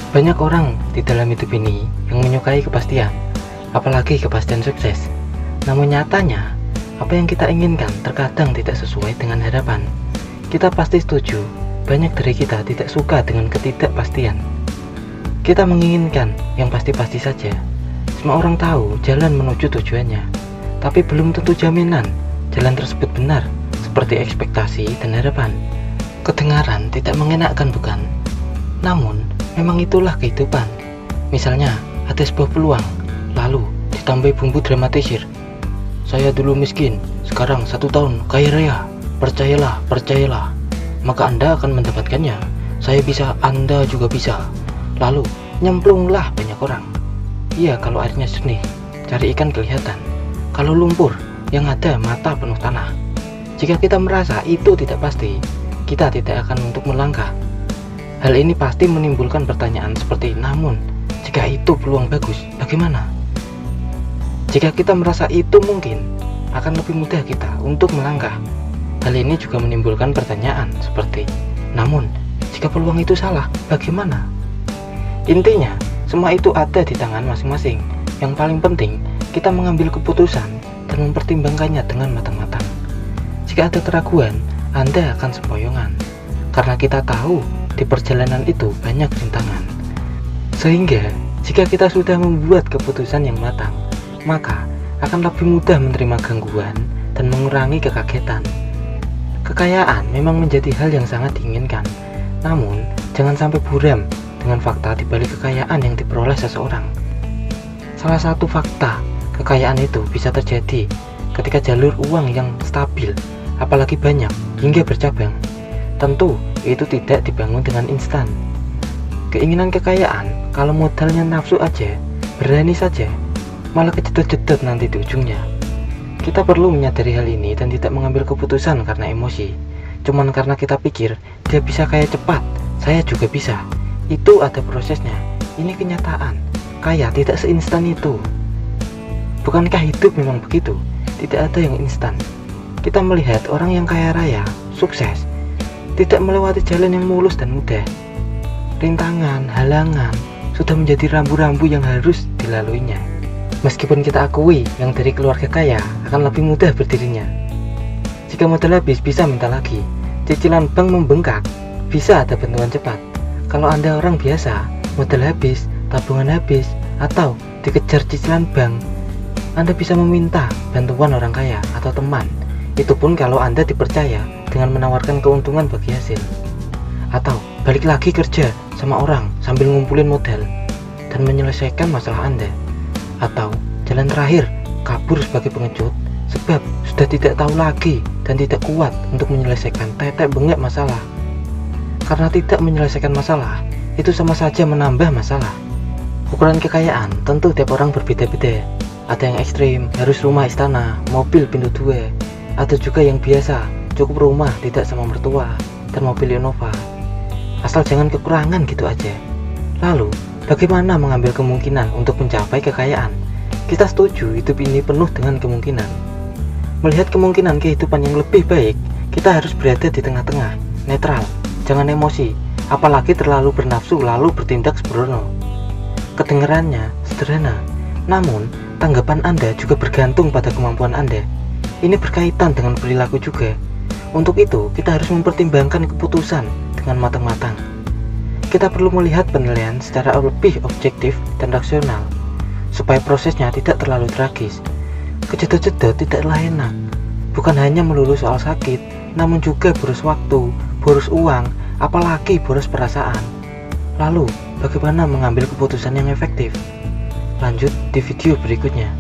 Banyak orang di dalam hidup ini yang menyukai kepastian, apalagi kepastian sukses. Namun nyatanya, apa yang kita inginkan terkadang tidak sesuai dengan harapan. Kita pasti setuju, banyak dari kita tidak suka dengan ketidakpastian. Kita menginginkan yang pasti-pasti saja. Semua orang tahu jalan menuju tujuannya, tapi belum tentu jaminan jalan tersebut benar seperti ekspektasi dan harapan. Kedengaran tidak mengenakan, bukan? Namun, memang itulah kehidupan. Misalnya, ada sebuah peluang, lalu ditambah bumbu dramatisir. Saya dulu miskin, sekarang 1 tahun kaya raya. Percayalah, percayalah. Maka Anda akan mendapatkannya. Saya bisa, Anda juga bisa. Lalu, nyemplunglah banyak orang. Iya, kalau airnya jernih, cari ikan kelihatan. Kalau lumpur, yang ada mata penuh tanah. Jika kita merasa itu tidak pasti, kita tidak akan untuk melangkah. Hal ini pasti menimbulkan pertanyaan seperti, namun, jika itu peluang bagus, bagaimana? Jika kita merasa itu mungkin, akan lebih mudah kita untuk melangkah. Hal ini juga menimbulkan pertanyaan seperti, namun, jika peluang itu salah, bagaimana? Intinya, semua itu ada di tangan masing-masing. Yang paling penting, kita mengambil keputusan dan mempertimbangkannya dengan matang-matang. Jika ada keraguan, Anda akan sempoyongan. Karena kita tahu, di perjalanan itu banyak rintangan. Sehingga, jika kita sudah membuat keputusan yang matang, maka akan lebih mudah menerima gangguan dan mengurangi kekagetan. Kekayaan memang menjadi hal yang sangat diinginkan, namun jangan sampai buram dengan fakta di balik kekayaan yang diperoleh seseorang. Salah satu fakta kekayaan itu bisa terjadi ketika jalur uang yang stabil, apalagi banyak hingga bercabang. Tentu itu tidak dibangun dengan instan. Keinginan kekayaan kalau modalnya nafsu aja, berani saja, malah kejedot-jedot nanti di ujungnya. Kita perlu menyadari hal ini dan tidak mengambil keputusan karena emosi. Cuman karena kita pikir dia bisa kaya cepat, saya juga bisa. Itu ada prosesnya. Ini kenyataan. Kaya tidak seinstan itu. Bukankah hidup memang begitu? Tidak ada yang instan. Kita melihat orang yang kaya raya, sukses, tidak melewati jalan yang mulus dan mudah. Rintangan, halangan, sudah menjadi rambu-rambu yang harus dilaluinya. Meskipun kita akui yang dari keluarga kaya akan lebih mudah berdirinya. Jika modal habis, bisa minta lagi. Cicilan bank membengkak, bisa ada bantuan cepat. Kalau Anda orang biasa, modal habis, tabungan habis, atau dikejar cicilan bank, Anda bisa meminta bantuan orang kaya atau teman. Itu pun kalau Anda dipercaya dengan menawarkan keuntungan bagi hasil. Atau balik lagi kerja sama orang sambil ngumpulin modal dan menyelesaikan masalah Anda. Atau jalan terakhir, kabur sebagai pengecut sebab sudah tidak tahu lagi dan tidak kuat untuk menyelesaikan tetek bengek masalah. Karena tidak menyelesaikan masalah, itu sama saja menambah masalah. Ukuran kekayaan tentu tiap orang berbeda-beda. Ada yang ekstrim, harus rumah istana, mobil pintu 2. Ada juga yang biasa, cukup rumah tidak sama mertua, dan mobil Innova. Asal jangan kekurangan gitu aja. Lalu, bagaimana mengambil kemungkinan untuk mencapai kekayaan? Kita setuju hidup ini penuh dengan kemungkinan. Melihat kemungkinan kehidupan yang lebih baik, kita harus berada di tengah-tengah, netral, jangan emosi, apalagi terlalu bernafsu lalu bertindak sembrono. Kedengarannya sederhana, namun tanggapan Anda juga bergantung pada kemampuan Anda. Ini berkaitan dengan perilaku juga. Untuk itu, kita harus mempertimbangkan keputusan dengan matang-matang. Kita perlu melihat penilaian secara lebih objektif dan rasional, supaya prosesnya tidak terlalu tragis. Kejedot-jedot tidaklah enak. Bukan hanya melulu soal sakit, namun juga boros waktu, boros uang, apalagi boros perasaan. Lalu, bagaimana mengambil keputusan yang efektif? Lanjut di video berikutnya.